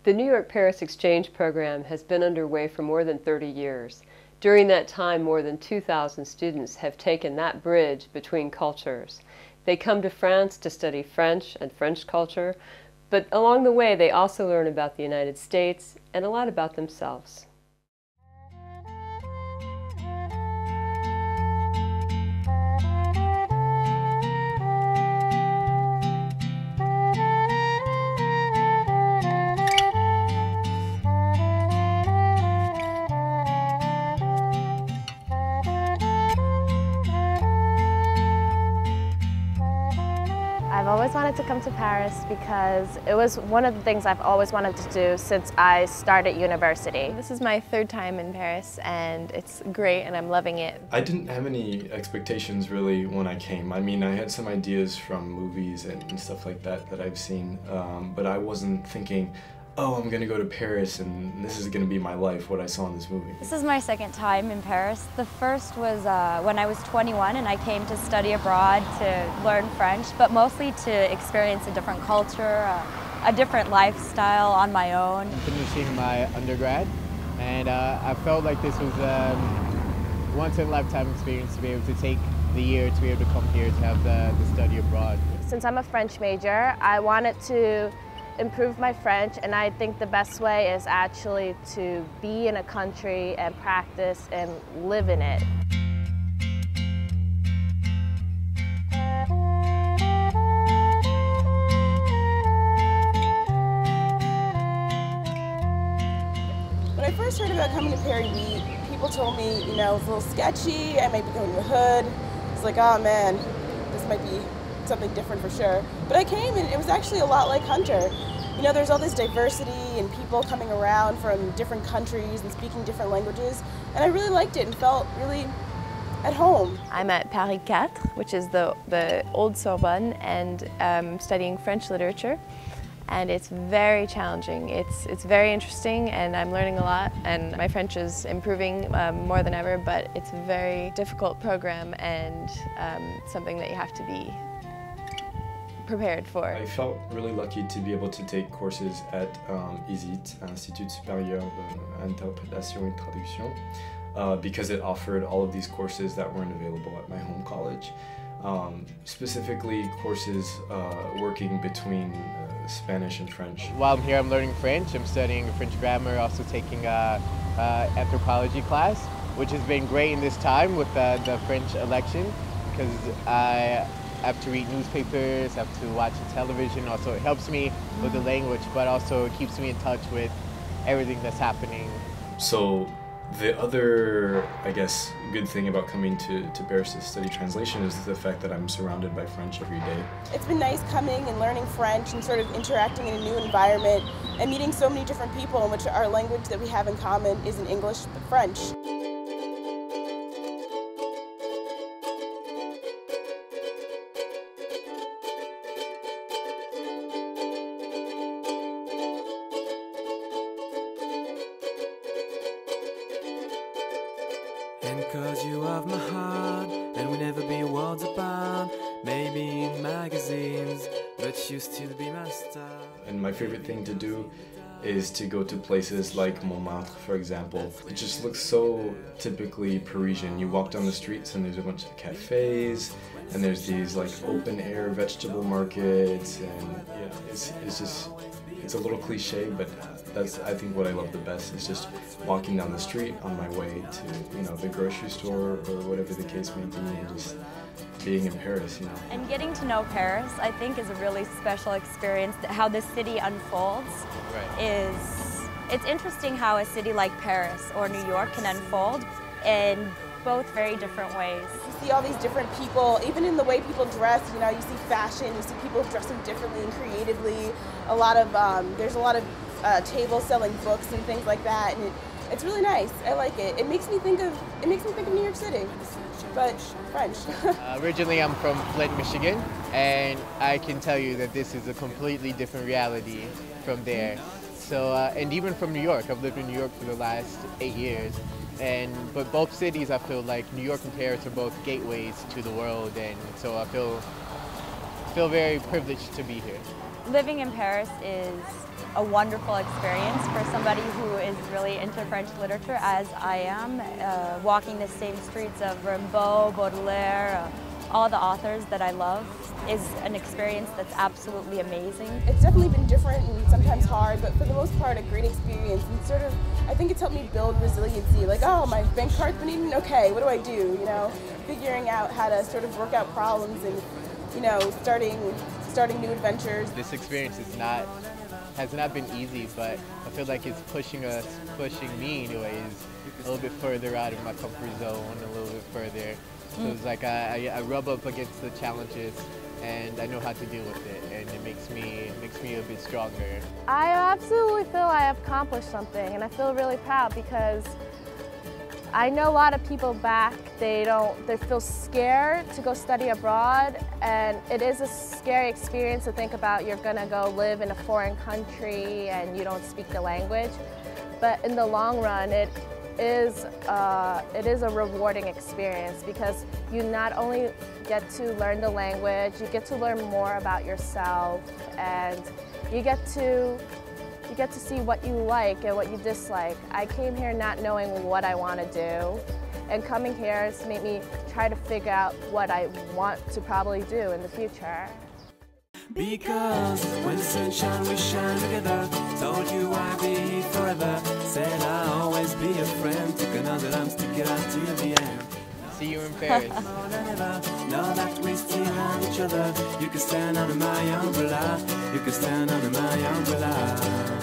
The New York-Paris exchange program has been underway for more than 30 years. During that time, more than 2,000 students have taken that bridge between cultures. They come to France to study French and French culture, but along the way they also learn about the United States and a lot about themselves. I've always wanted to come to Paris because it was one of the things I've always wanted to do since I started university. This is my third time in Paris and it's great and I'm loving it. I didn't have any expectations really when I came. I mean, I had some ideas from movies and stuff like that that I've seen, but I wasn't thinking, oh, I'm gonna go to Paris and this is gonna be my life, what I saw in this movie. This is my second time in Paris. The first was when I was 21 and I came to study abroad to learn French, but mostly to experience a different culture, a different lifestyle on my own. I'm finishing my undergrad and I felt like this was a once-in-a-lifetime experience to be able to take the year to be able to come here to have the study abroad. Since I'm a French major, I wanted to improve my French, and I think the best way is actually to be in a country and practice and live in it. When I first heard about coming to Paris, people told me, you know, it's a little sketchy, I might be going to the hood. It's like, oh man, this might be something different for sure. But I came and it was actually a lot like Hunter. You know, there's all this diversity and people coming around from different countries and speaking different languages, and I really liked it and felt really at home. I'm at Paris 4, which is the old Sorbonne, and studying French literature. And it's very challenging. It's very interesting and I'm learning a lot and my French is improving more than ever, but it's a very difficult program and something that you have to be prepared for. I felt really lucky to be able to take courses at ISIT, Institut Supérieur d'Interprétation et Traduction, because it offered all of these courses that weren't available at my home college. Specifically courses working between Spanish and French. While I'm here, I'm learning French. I'm studying French grammar, also taking an anthropology class, which has been great in this time with the French election, because I have to read newspapers, have to watch television. Also, it helps me with the language, but also it keeps me in touch with everything that's happening. So the other, I guess, good thing about coming to Paris to study translation is the fact that I'm surrounded by French every day. It's been nice coming and learning French and sort of interacting in a new environment and meeting so many different people in which our language that we have in common isn't English but French. And cause you have my heart, and we never be words apart, maybe in magazines, but you still be my star. And my favorite thing to do is to go to places like Montmartre, for example. It just looks so typically Parisian. You walk down the streets and there's a bunch of cafes, and there's these like open air vegetable markets, and yeah, it's a little cliche, but that's, I think, what I love the best is just walking down the street on my way to, you know, the grocery store or whatever the case may be, and just being in Paris, you know. And getting to know Paris, I think, is a really special experience. How the city unfolds it's interesting how a city like Paris or New York can unfold in both very different ways. You see all these different people, even in the way people dress, you know, you see fashion, you see people dressing differently and creatively. There's a lot of tables selling books and things like that, and it's really nice. I like it. It makes me think of New York City, but French. Originally, I'm from Flint, Michigan, and I can tell you that this is a completely different reality from there. So, and even from New York, I've lived in New York for the last 8 years. But both cities, I feel like New York and Paris are both gateways to the world, and so I feel very privileged to be here. Living in Paris is a wonderful experience for somebody who is really into French literature, as I am. Walking the same streets of Rimbaud, Baudelaire, all the authors that I love is an experience that's absolutely amazing. It's definitely been different and sometimes hard, but for the most part a great experience, and sort of, I think it's helped me build resiliency. Like, oh, my bank card's been eaten, okay, what do I do? You know, figuring out how to sort of work out problems and, you know, starting new adventures. This experience has not been easy, but I feel like it's pushing me anyways, a little bit further out of my comfort zone, a little bit further. So it's like I rub up against the challenges and I know how to deal with it, and it makes me a bit stronger. I absolutely feel I have accomplished something, and I feel really proud because I know a lot of people back, they feel scared to go study abroad, and it is a scary experience to think about you're gonna go live in a foreign country and you don't speak the language. But in the long run, it is a rewarding experience because you not only get to learn the language, you get to learn more about yourself, and you get to see what you like and what you dislike. I came here not knowing what I want to do, and coming here has made me try to figure out what I want to probably do in the future. Because when the sun shines, we shine together. Told you I'd be here forever. Said I'll always be a friend. Took another I'm sticking out to the end. See you in Paris. Know that we still have each other. You can stand under my umbrella. You can stand under my umbrella.